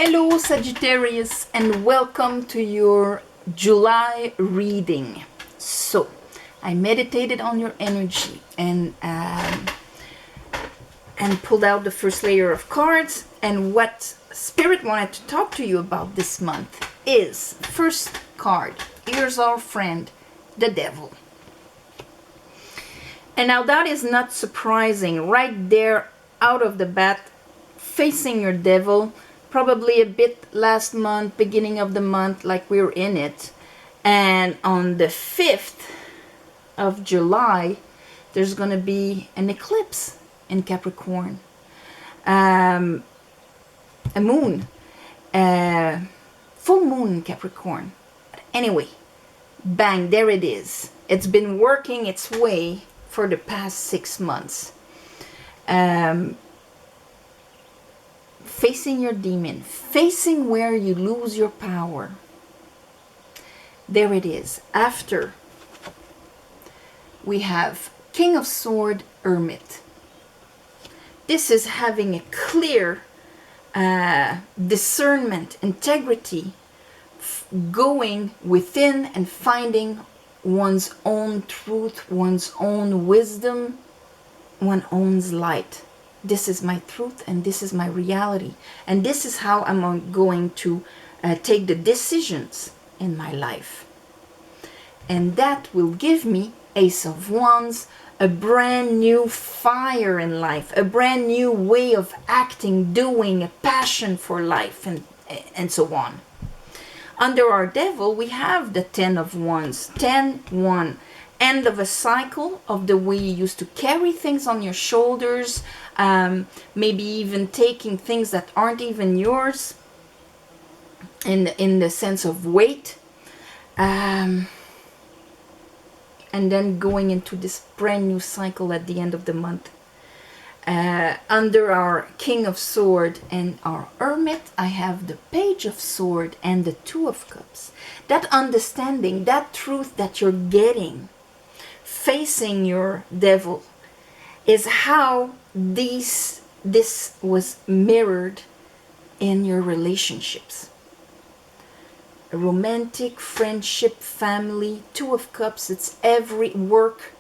Hello Sagittarius, and welcome to your July reading. So I meditated on your energy and pulled out the first layer of cards, and what Spirit wanted to talk to you about this month is first card. Here's our friend, the Devil. And now that is not surprising, right there out of the bat, facing your Devil. Probably a bit last month, beginning of the month, like we're in it. And on the 5th of July, there's going to be an eclipse in Capricorn. A moon. Full moon in Capricorn. But anyway, bang, there it is. It's been working its way for the past 6 months. Facing your demon, facing where you lose your power. There it is. After, we have King of Sword, Hermit. This is having a clear discernment, integrity, going within and finding one's own truth, one's own wisdom, one's own light. This is my truth and this is my reality. And this is how I'm going to take the decisions in my life. And that will give me Ace of Wands, a brand new fire in life, a brand new way of acting, doing, a passion for life, and so on. Under our Devil, we have the 10 of Wands, 10-1. End of a cycle of the way you used to carry things on your shoulders, maybe even taking things that aren't even yours in the sense of weight, and then going into this brand new cycle at the end of the month. Under our King of Sword and our Hermit, I have the Page of Sword and the Two of Cups. That understanding, that truth that you're getting facing your Devil is how this was mirrored in your relationships. A romantic, friendship, family, Two of Cups, it's every work,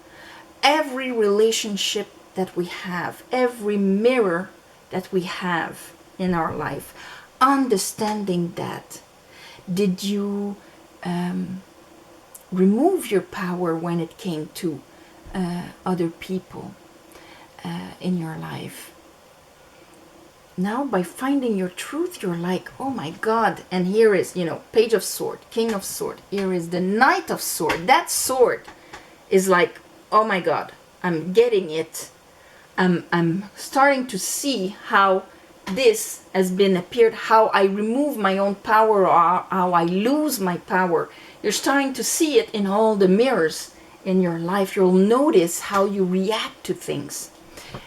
every relationship that we have, every mirror that we have in our life. Understanding that. Did you remove your power when it came to other people in your life? Now by finding your truth, you're like, oh my God. And here is, Page of Sword, King of Sword. Here is the Knight of Sword. That sword is like, oh my God, I'm getting it. I'm starting to see how this has been appeared, how I remove my own power, or how I lose my power. You're starting to see it in all the mirrors in your life. You'll notice how you react to things.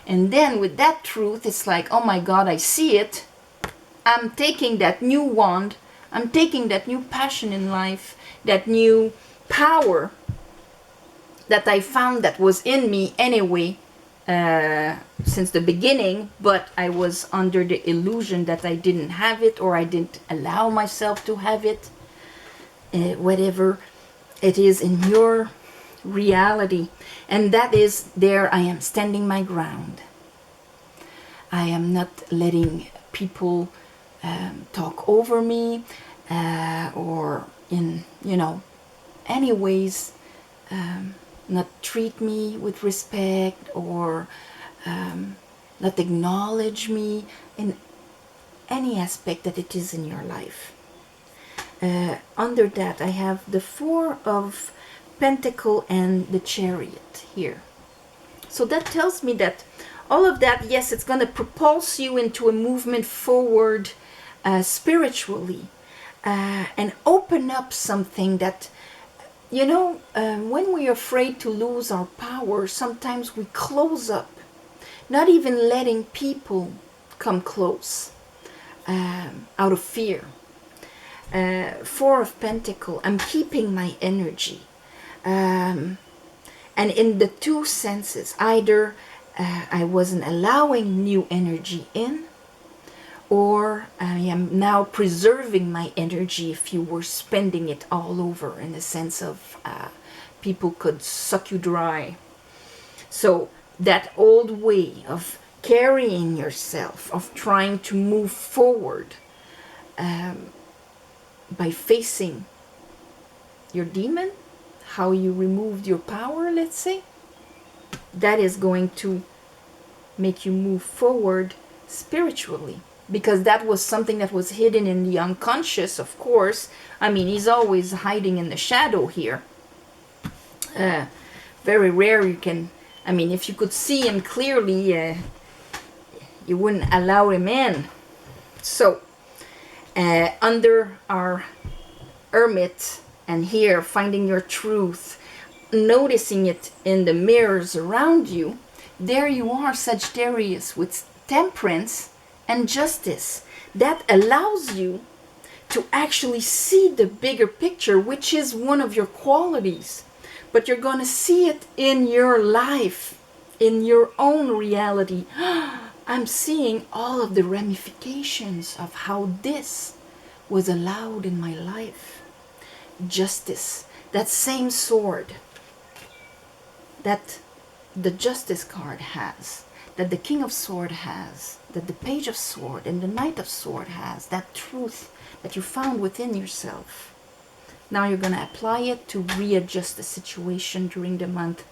And then with that truth, it's like, oh my God, I see it. I'm taking that new wand. I'm taking that new passion in life, that new power that I found that was in me anyway, since the beginning, but I was under the illusion that I didn't have it, or I didn't allow myself to have it. Whatever it is in your reality. And that is, there I am standing my ground. I am not letting people talk over me, or in any ways not treat me with respect, or not acknowledge me in any aspect that it is in your life. Under that, I have the Four of Pentacles and the Chariot here. So that tells me that all of that, yes, it's going to propulse you into a movement forward spiritually, and open up something that, when we're afraid to lose our power, sometimes we close up, not even letting people come close, out of fear. Four of Pentacles, I'm keeping my energy. And in the two senses, either I wasn't allowing new energy in, or I am now preserving my energy if you were spending it all over, in the sense of people could suck you dry. So that old way of carrying yourself, of trying to move forward by facing your demon, how you removed your power, let's say, that is going to make you move forward spiritually, because that was something that was hidden in the unconscious, of course. I mean, he's always hiding in the shadow here. Very rare you can, I mean, if you could see him clearly, you wouldn't allow him in. So under our hermit, and here finding your truth, noticing it in the mirrors around you, there you are, Sagittarius, with temperance and justice. That allows you to actually see the bigger picture, which is one of your qualities. But you're going to see it in your life, in your own reality. I'm seeing all of the ramifications of how this was allowed in my life. Justice, that same sword that the Justice card has, that the King of Sword has, that the Page of Sword and the Knight of Sword has, that truth that you found within yourself. Now you're going to apply it to readjust the situation during the month.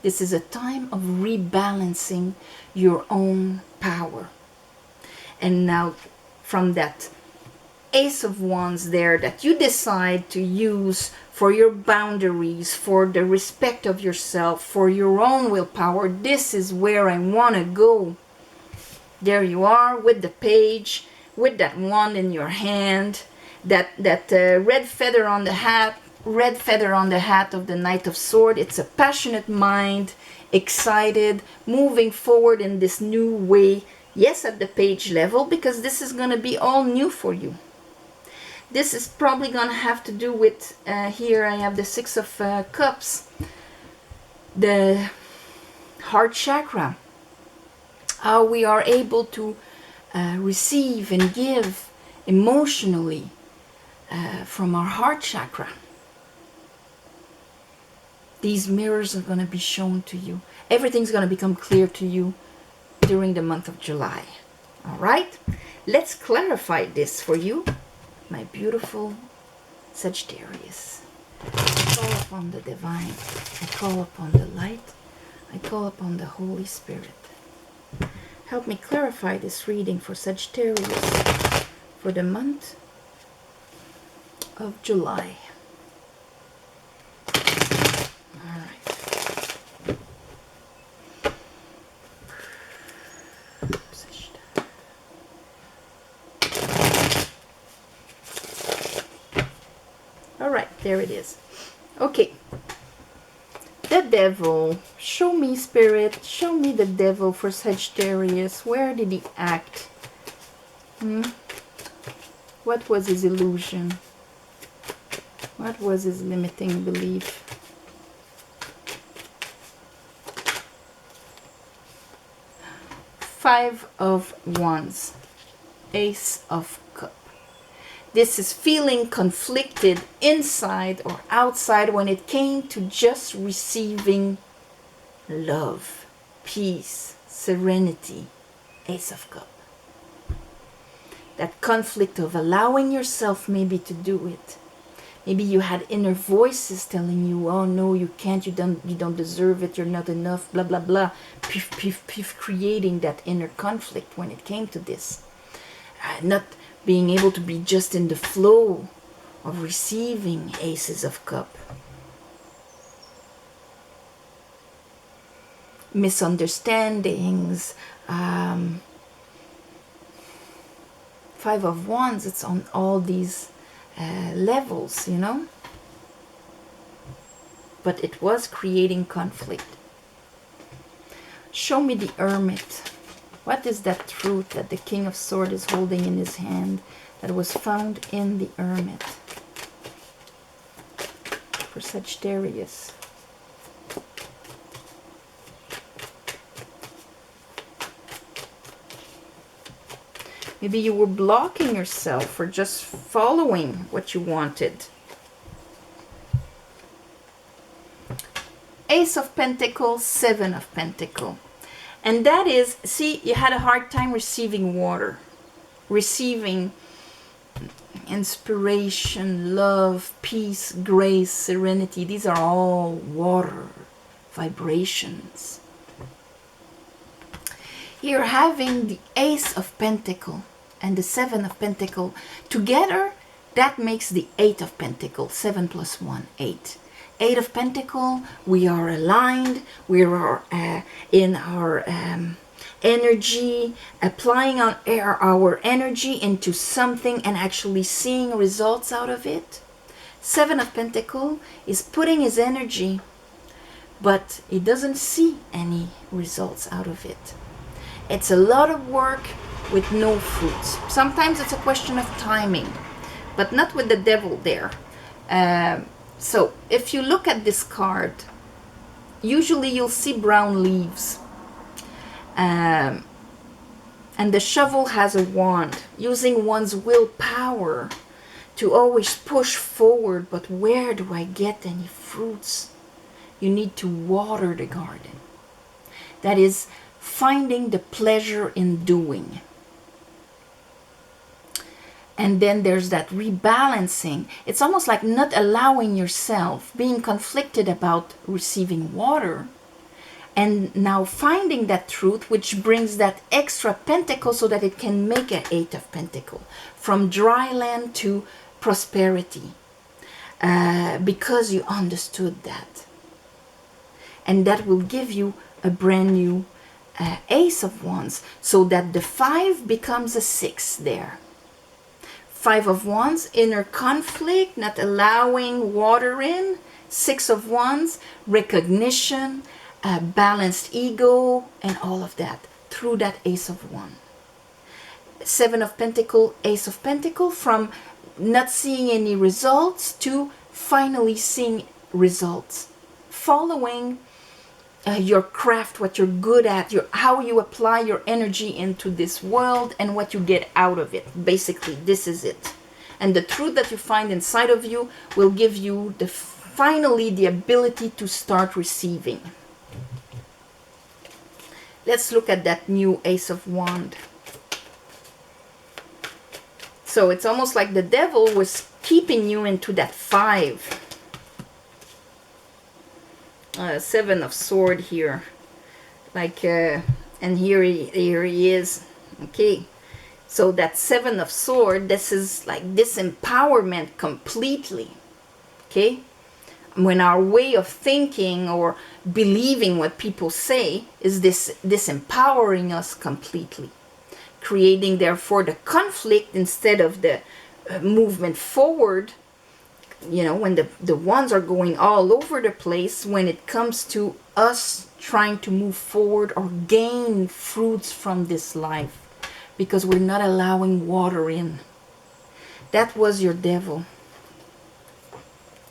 This is a time of rebalancing your own power. And now from that Ace of Wands there that you decide to use for your boundaries, for the respect of yourself, for your own willpower, this is where I want to go. There you are with the page, with that wand in your hand, that red feather on the hat, red feather on the hat of the Knight of Sword. It's a passionate mind, excited, moving forward in this new way. Yes, at the page level, because this is going to be all new for you. This is probably going to have to do with, here I have the Six of Cups, the heart chakra. How we are able to receive and give emotionally from our heart chakra. These mirrors are going to be shown to you. Everything's going to become clear to you during the month of July. All right? Let's clarify this for you, my beautiful Sagittarius. I call upon the divine. I call upon the light. I call upon the Holy Spirit. Help me clarify this reading for Sagittarius for the month of July. All right. All right, there it is. Okay. The devil. Show me, Spirit. Show me the devil for Sagittarius. Where did he act? What was his illusion? What was his limiting belief? Five of Wands. Ace of Cups. This is feeling conflicted inside or outside when it came to just receiving love, peace, serenity. Ace of Cups. That conflict of allowing yourself maybe to do it. Maybe you had inner voices telling you, oh no, you can't, you don't deserve it, you're not enough, blah, blah, blah. Piff, piff, piff, creating that inner conflict when it came to this. Not being able to be just in the flow of receiving Aces of Cups. Misunderstandings. Five of Wands, it's on all these levels, you know. But it was creating conflict. Show me the Hermit. What is that truth that the King of Swords is holding in his hand that was found in the Hermit for Sagittarius? Maybe you were blocking yourself or just following what you wanted. Ace of Pentacles, Seven of Pentacles. And that is, see, you had a hard time receiving water. Receiving inspiration, love, peace, grace, serenity. These are all water vibrations. Here, having the Ace of Pentacles and the Seven of Pentacles together, that makes the Eight of Pentacles. 7 plus 1, 8. Eight of Pentacles, we are aligned, we are in our energy, applying our energy into something and actually seeing results out of it. Seven of Pentacles is putting his energy, but he doesn't see any results out of it. It's a lot of work with no fruits. Sometimes it's a question of timing, but not with the devil there. So if you look at this card, usually you'll see brown leaves. And the shovel has a wand, using one's willpower to always push forward. But where do I get any fruits? You need to water the garden. That is finding the pleasure in doing. And then there's that rebalancing. It's almost like not allowing yourself, being conflicted about receiving water. And now finding that truth, which brings that extra pentacle so that it can make an Eight of Pentacles. From dry land to prosperity. Because you understood that. And that will give you a brand new Ace of Wands. So that the 5 becomes a 6 there. 5 of Wands, inner conflict, not allowing water in. 6 of Wands, recognition, balanced ego, and all of that through that Ace of Wands. 7 of Pentacles, Ace of Pentacles, from not seeing any results to finally seeing results. Following your craft, what you're good at, how you apply your energy into this world and what you get out of it. Basically, this is it. And the truth that you find inside of you will give you finally the ability to start receiving. Let's look at that new Ace of Wands. So it's almost like the devil was keeping you into that 5. 7 of Swords here. Like, and here he is. Okay. So that 7 of Swords, this is like disempowerment completely. Okay. When our way of thinking or believing what people say is disempowering us completely. Creating, therefore, the conflict instead of the movement forward. You know, when the wands are going all over the place, when it comes to us trying to move forward or gain fruits from this life. Because we're not allowing water in. That was your devil.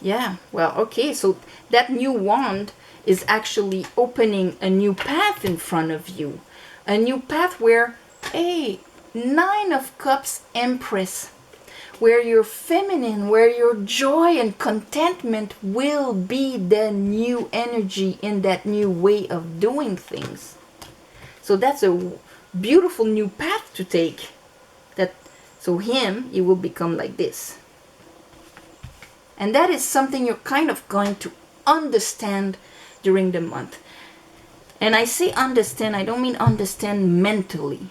Yeah, well, okay, so that new wand is actually opening a new path in front of you. A new path where, hey, 9 of Cups, Empress, where your feminine, where your joy and contentment will be the new energy in that new way of doing things. So that's a beautiful new path to take. So he will become like this. And that is something you're kind of going to understand during the month. And I say understand, I don't mean understand mentally.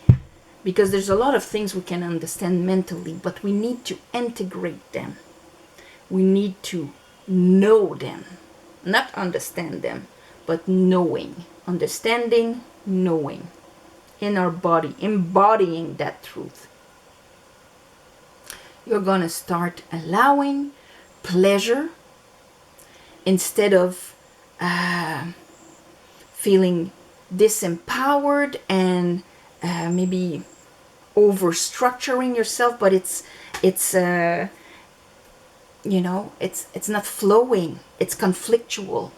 Because there's a lot of things we can understand mentally, but we need to integrate them. We need to know them. Not understand them, but knowing. Understanding, knowing. In our body, embodying that truth. You're going to start allowing pleasure instead of feeling disempowered and maybe over-structuring yourself, but it's you know, it's not flowing, it's conflictual.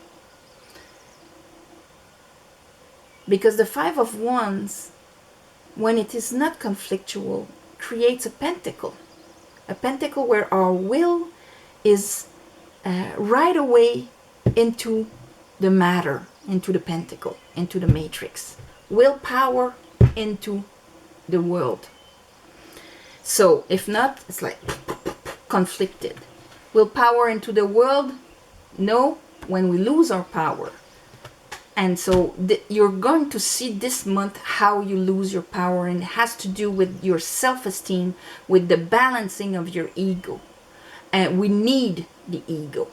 Because the 5 of Wands, when it is not conflictual, creates a pentacle. A pentacle where our will is right away into the matter, into the pentacle, into the matrix. Willpower into the world. So if not, it's like conflicted. Willpower into the world, no, when we lose our power. And so you're going to see this month how you lose your power, and it has to do with your self-esteem, with the balancing of your ego. And we need the ego.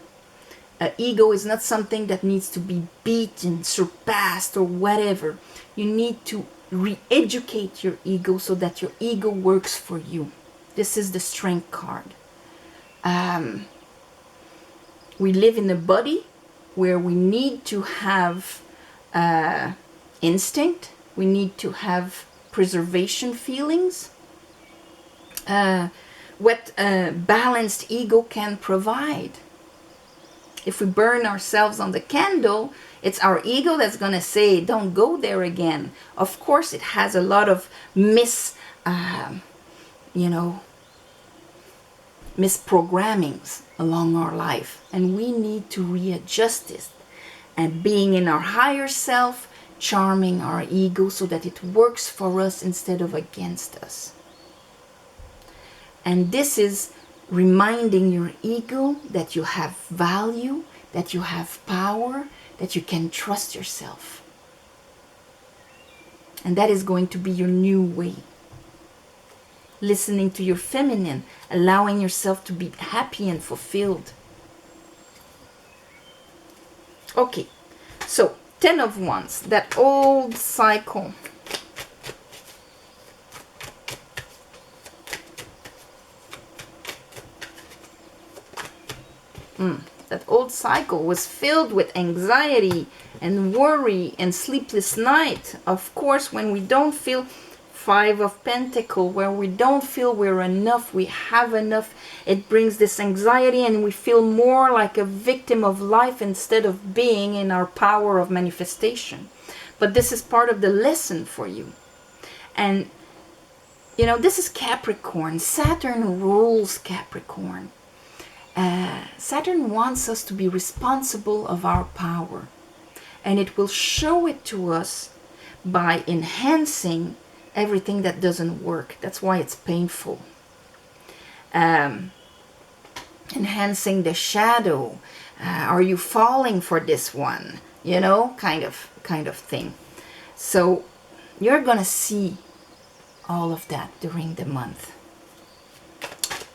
Ego is not something that needs to be beaten, surpassed, or whatever. You need to re-educate your ego so that your ego works for you. This is the strength card. We live in a body where we need to have instinct. We need to have preservation feelings. What a balanced ego can provide. If we burn ourselves on the candle, it's our ego that's going to say, don't go there again. Of course, it has a lot of misprogrammings along our life. And we need to readjust this. And being in our higher self, charming our ego so that it works for us instead of against us. And this is reminding your ego that you have value, that you have power, that you can trust yourself. And that is going to be your new way. Listening to your feminine, allowing yourself to be happy and fulfilled. Okay, so 10 of Wands, that old cycle. That old cycle was filled with anxiety and worry and sleepless night. Of course, when we don't feel 5 of Pentacles, where we don't feel we're enough, we have enough, it brings this anxiety and we feel more like a victim of life instead of being in our power of manifestation. But this is part of the lesson for you. And, you know, this is Capricorn. Saturn rules Capricorn. Saturn wants us to be responsible of our power, and it will show it to us by enhancing everything that doesn't work. That's why it's painful. Enhancing the shadow. Are you falling for this one? You know, kind of thing. So you're gonna see all of that during the month.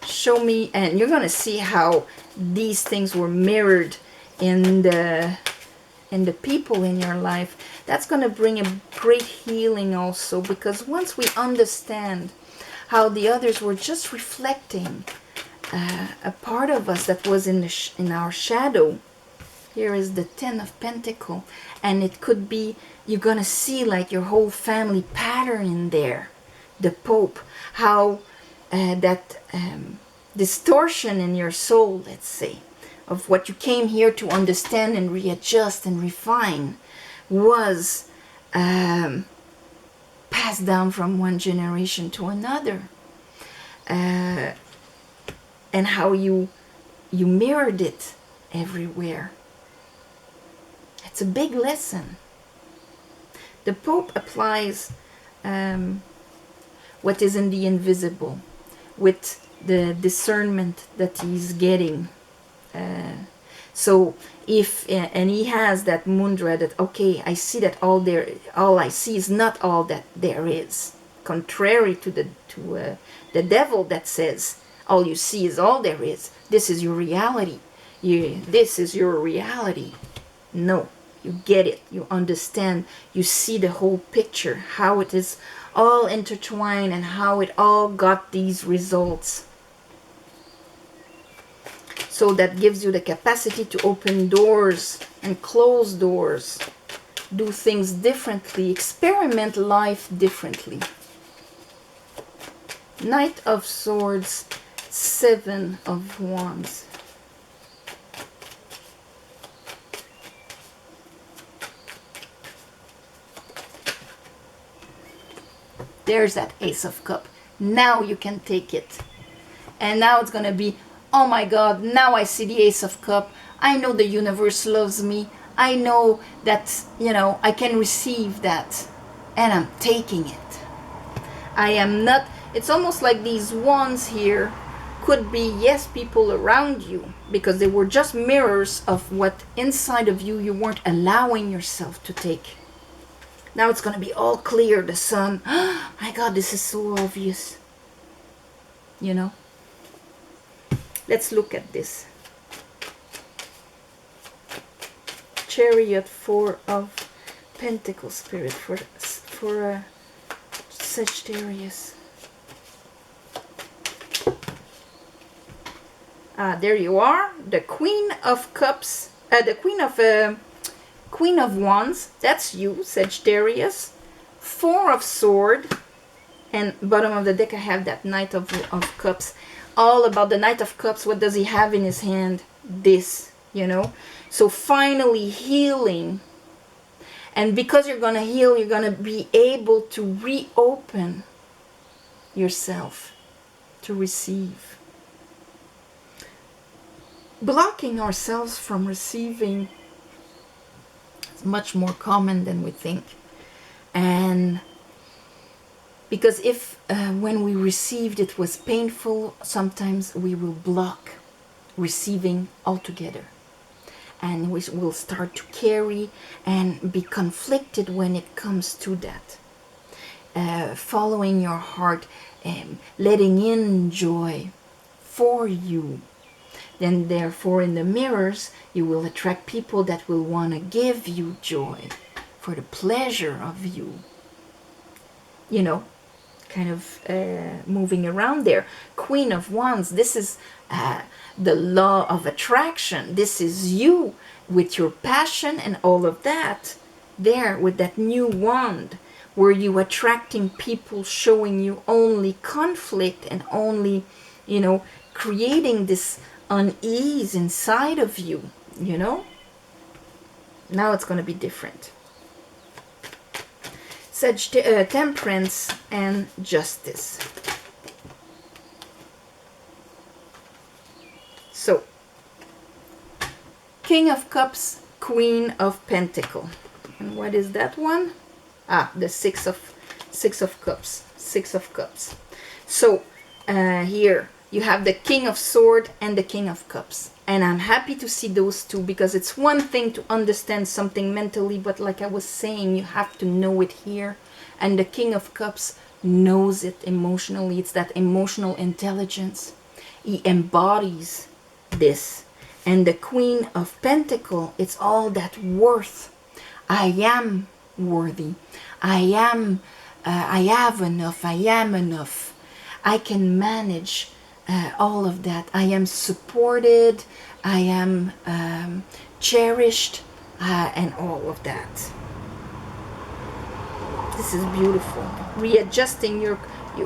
Show me, and you're gonna see how these things were mirrored in the people in your life. That's gonna bring a great healing also, because once we understand how the others were just reflecting a part of us that was in our shadow. Here is the 10 of Pentacles, and it could be you're gonna see like your whole family pattern in there. The Pope, how that distortion in your soul, let's say, of what you came here to understand and readjust and refine was passed down from one generation to another. And how you mirrored it everywhere. It's a big lesson. The Pope applies what is in the invisible with the discernment that he's getting. So if, and he has that mudra that, okay, I see that all I see is not all that there is. Contrary to the devil that says, all you see is all there is. This is your reality. This is your reality. No, you get it. You understand. You see the whole picture, how it is all intertwined and how it all got these results. So that gives you the capacity to open doors and close doors, do things differently, experiment life differently. Knight of Swords, 7 of Wands. There's that Ace of Cups. Now you can take it. And now it's going to be, oh my God, now I see the Ace of Cups. I know the universe loves me. I know that, you know, I can receive that. And I'm taking it. I am not, it's almost like these wands here could be, yes, people around you, because they were just mirrors of what inside of you weren't allowing yourself to take. Now it's going to be all clear, the sun. Oh my God, this is so obvious. You know? Let's look at this. Chariot, 4 of Pentacles, Spirit, for Sagittarius. There you are, the Queen of Cups, the Queen of Wands. That's you, Sagittarius. 4 of Swords, and bottom of the deck I have that Knight of Cups. All about the Knight of Cups. What does he have in his hand? This, you know. So finally healing. And because you're going to heal, you're going to be able to reopen yourself to receive. Blocking ourselves from receiving is much more common than we think. And because if when we received it was painful, sometimes we will block receiving altogether. And we will start to carry and be conflicted when it comes to that. Following your heart, letting in joy for you. Then therefore in the mirrors, you will attract people that will want to give you joy for the pleasure of you. You know, kind of moving around there. Queen of Wands, this is the law of attraction. This is you with your passion and all of that. There with that new wand, were you attracting people showing you only conflict and only, you know, creating this unease inside of you, you know? Now it's going to be different. Temperance and Justice. So, King of Cups, Queen of Pentacles. And what is that one? The Six of Cups. 6 of Cups. So, here you have the King of Swords and the King of Cups. And I'm happy to see those two, because it's one thing to understand something mentally, but like I was saying, you have to know it here. And the King of Cups knows it emotionally. It's that emotional intelligence. He embodies this. And the Queen of Pentacles, it's all that worth. I am worthy. I have enough. I am enough. I can manage all of that. I am supported. I am cherished, and all of that. This is beautiful. Readjusting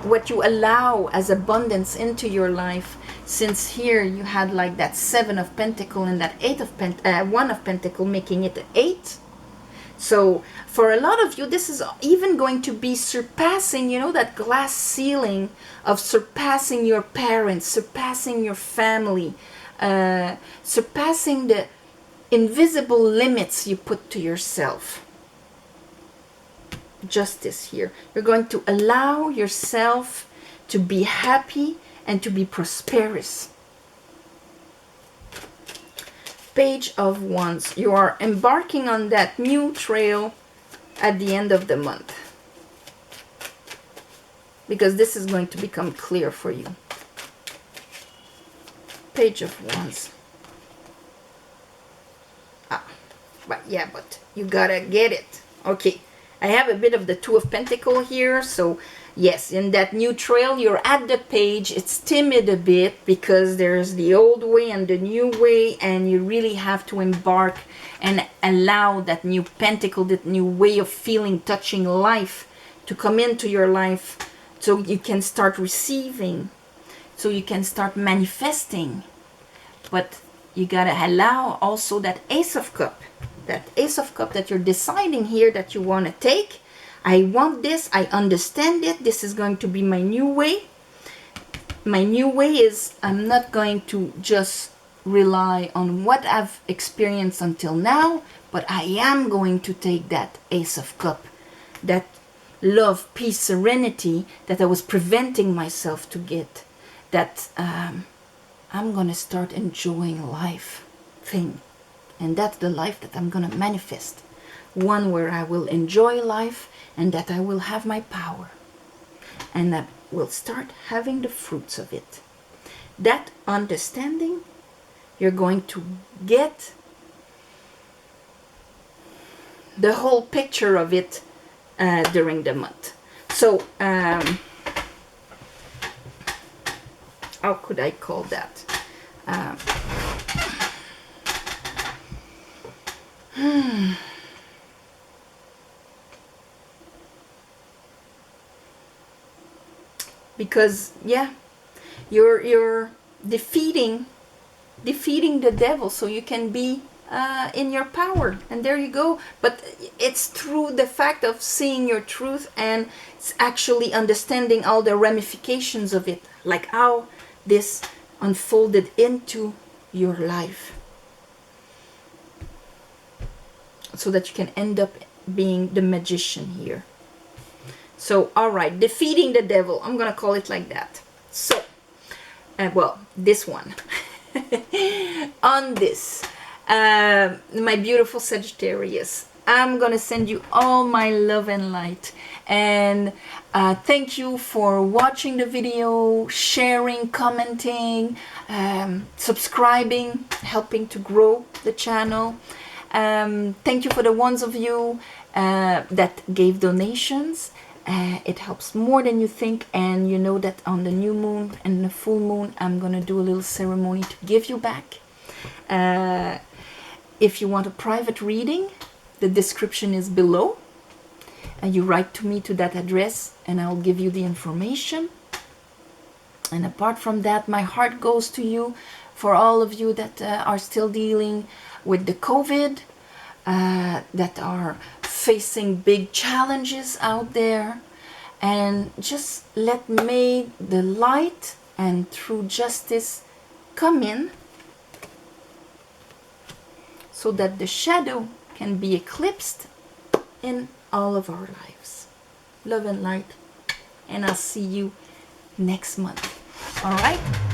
what you allow as abundance into your life. Since here you had like that 7 of Pentacles and that 1 of Pentacles, making it 8. So for a lot of you, this is even going to be surpassing, you know, that glass ceiling of surpassing your parents, surpassing your family, surpassing the invisible limits you put to yourself. Justice here. You're going to allow yourself to be happy and to be prosperous. Page of Wands. You are embarking on that new trail at the end of the month, because this is going to become clear for you. Page of Wands. But you gotta get it. Okay, I have a bit of the 2 of Pentacles here, so yes, in that new trail, you're at the page. It's timid a bit because there's the old way and the new way, and you really have to embark and allow that new pentacle, that new way of feeling, touching life to come into your life, so you can start receiving, so you can start manifesting. But you gotta allow also that Ace of Cups, that you're deciding here that you want to take. I want this. I understand it. This is going to be my new way. My new way is I'm not going to just rely on what I've experienced until now, but I am going to take that Ace of Cup, that love, peace, serenity that I was preventing myself to get, that I'm going to start enjoying life thing. And that's the life that I'm going to manifest. One where I will enjoy life and that I will have my power. And I will start having the fruits of it. That understanding, you're going to get the whole picture of it during the month. So, how could I call that? Because yeah, you're defeating the devil, so you can be in your power, and there you go. But it's through the fact of seeing your truth, and it's actually understanding all the ramifications of it, like how this unfolded into your life, so that you can end up being the magician here. So, all right, defeating the devil. I'm gonna call it like that. So, well, this one. On this, my beautiful Sagittarius, I'm gonna send you all my love and light. And thank you for watching the video, sharing, commenting, subscribing, helping to grow the channel. Thank you for the ones of you that gave donations. It helps more than you think, and you know that on the new moon and the full moon I'm gonna do a little ceremony to give you back. If you want a private reading, the description is below, and you write to me to that address and I'll give you the information. And apart from that, my heart goes to you, for all of you that are still dealing with the COVID, that are facing big challenges out there. And just let may the light and true justice come in, so that the shadow can be eclipsed in all of our lives. Love and light, and I'll see you next month. All right?